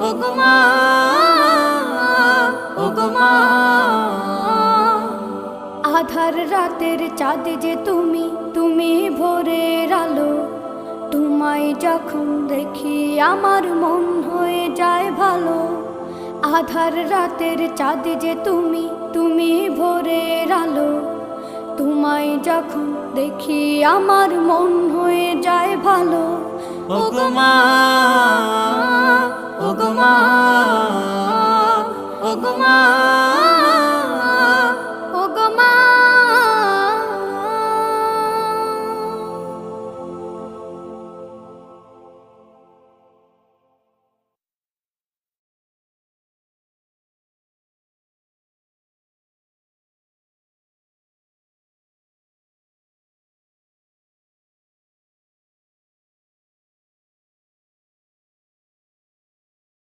ওগো মা, ওগো মা। আধার রাতের চাঁদ যে তুমি, তুমি ভোরের আলো। তোমায় যখন দেখি আমার মন হয়ে যায় ভালো। আধার রাতের চাঁদ যে তুমি, তুমি ভোরের আলো। তোমায় যখন দেখি আমার মন হয়ে যায় ভালো। ওগো মা, ওগো মা, ওগো মা।